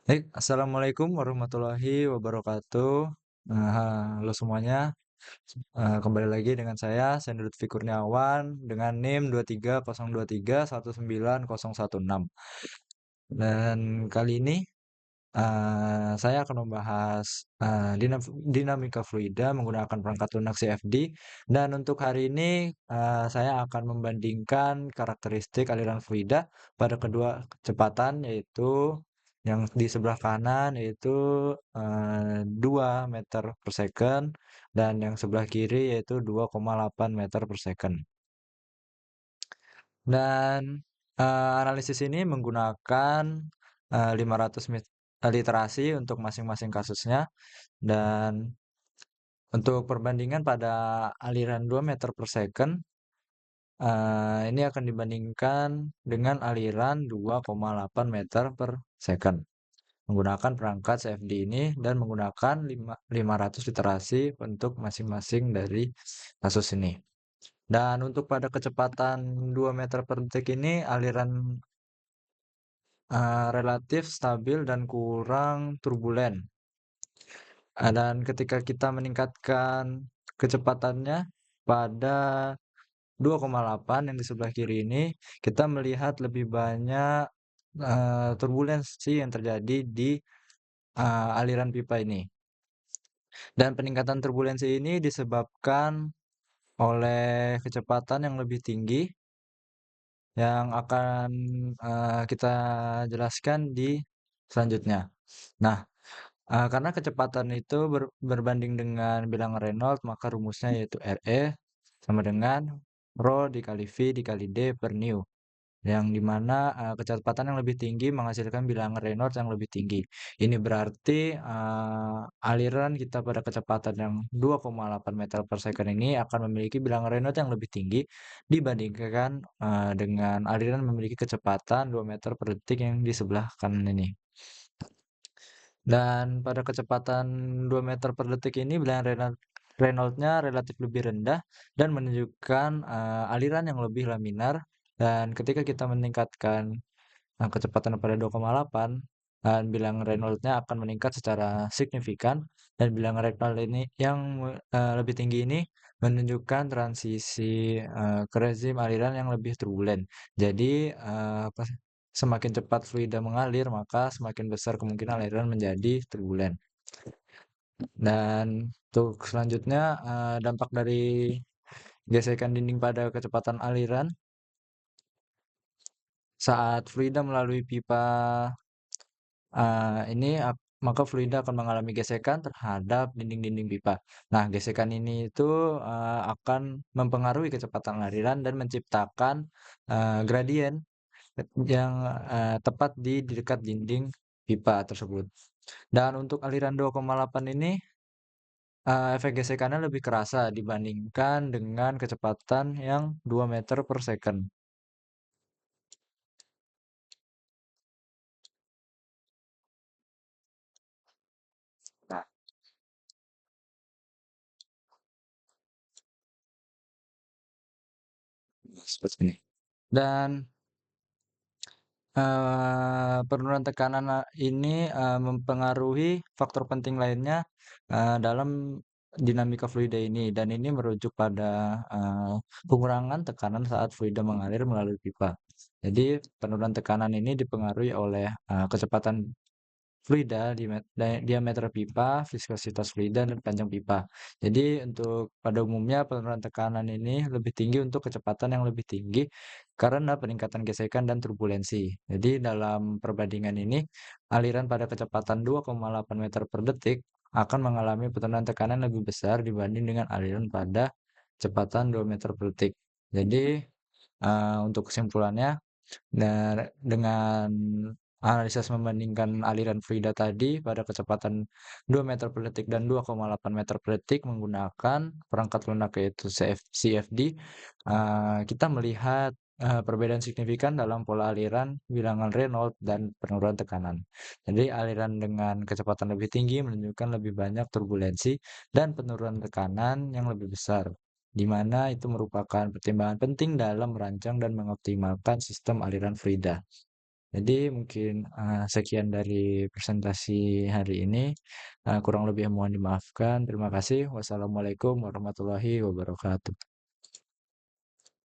Assalamualaikum warahmatullahi wabarakatuh. Halo semuanya, kembali lagi dengan saya Lutfi Kurniawan dengan NIM 230231916. Dan kali ini saya akan membahas dinamika fluida menggunakan perangkat lunak CFD. Dan untuk hari ini saya akan membandingkan karakteristik aliran fluida pada kedua kecepatan, yaitu yang di sebelah kanan yaitu 2 meter per second dan yang sebelah kiri yaitu 2,8 meter per second. Dan analisis ini menggunakan 500 literasi untuk masing-masing kasusnya. Dan untuk perbandingan pada aliran 2 meter per second, ini akan dibandingkan dengan aliran 2,8 meter per second menggunakan perangkat CFD ini dan menggunakan 500 literasi untuk masing-masing dari kasus ini. Dan untuk pada kecepatan 2 meter per detik ini aliran relatif stabil dan kurang turbulen. Dan ketika kita meningkatkan kecepatannya pada 2,8 yang di sebelah kiri ini, kita melihat lebih banyak turbulensi yang terjadi di aliran pipa ini. Dan peningkatan turbulensi ini disebabkan oleh kecepatan yang lebih tinggi yang akan kita jelaskan di selanjutnya. Nah, karena kecepatan itu berbanding dengan bilangan Reynolds, maka rumusnya yaitu RE sama dengan Rho dikali V dikali D per nu. Yang dimana kecepatan yang lebih tinggi menghasilkan bilangan Reynolds yang lebih tinggi. Ini berarti aliran kita pada kecepatan yang 2,8 meter per second ini akan memiliki bilangan Reynolds yang lebih tinggi dibandingkan dengan aliran memiliki kecepatan 2 meter per detik yang di sebelah kanan ini. Dan pada kecepatan 2 meter per detik ini bilangan Reynolds-nya relatif lebih rendah dan menunjukkan aliran yang lebih laminar. Dan ketika kita meningkatkan kecepatan pada 2,8 dan bilangan Reynolds-nya akan meningkat secara signifikan. Dan bilangan Reynolds ini yang lebih tinggi ini menunjukkan transisi ke rezim aliran yang lebih turbulen. Jadi semakin cepat fluida mengalir, maka semakin besar kemungkinan aliran menjadi turbulen. Dan untuk selanjutnya dampak dari gesekan dinding pada kecepatan aliran saat fluida melalui pipa ini maka fluida akan mengalami gesekan terhadap dinding-dinding pipa. Nah, gesekan ini itu akan mempengaruhi kecepatan aliran dan menciptakan gradien yang tepat di dekat dinding pipa tersebut. Dan untuk aliran 2,8 ini efek gesekannya lebih kerasa dibandingkan dengan kecepatan yang 2 meter per second. Nah, seperti ini. Dan penurunan tekanan ini mempengaruhi faktor penting lainnya dalam dinamika fluida ini, dan ini merujuk pada pengurangan tekanan saat fluida mengalir melalui pipa. Jadi penurunan tekanan ini dipengaruhi oleh kecepatan fluida, diameter pipa, viskositas fluida, dan panjang pipa. Jadi untuk pada umumnya penurunan tekanan ini lebih tinggi untuk kecepatan yang lebih tinggi karena peningkatan gesekan dan turbulensi. Jadi dalam perbandingan ini, aliran pada kecepatan 2,8 meter per detik akan mengalami penurunan tekanan lebih besar dibanding dengan aliran pada kecepatan 2 meter per detik. Jadi untuk kesimpulannya, dengan analisis membandingkan aliran fluida tadi pada kecepatan 2 meter per detik dan 2,8 meter per detik menggunakan perangkat lunak yaitu CFD, kita melihat perbedaan signifikan dalam pola aliran, bilangan Reynolds, dan penurunan tekanan. Jadi aliran dengan kecepatan lebih tinggi menunjukkan lebih banyak turbulensi dan penurunan tekanan yang lebih besar, di mana itu merupakan pertimbangan penting dalam merancang dan mengoptimalkan sistem aliran fluida. Jadi mungkin, sekian dari presentasi hari ini, kurang lebih mohon dimaafkan. Terima kasih. Wassalamualaikum warahmatullahi wabarakatuh.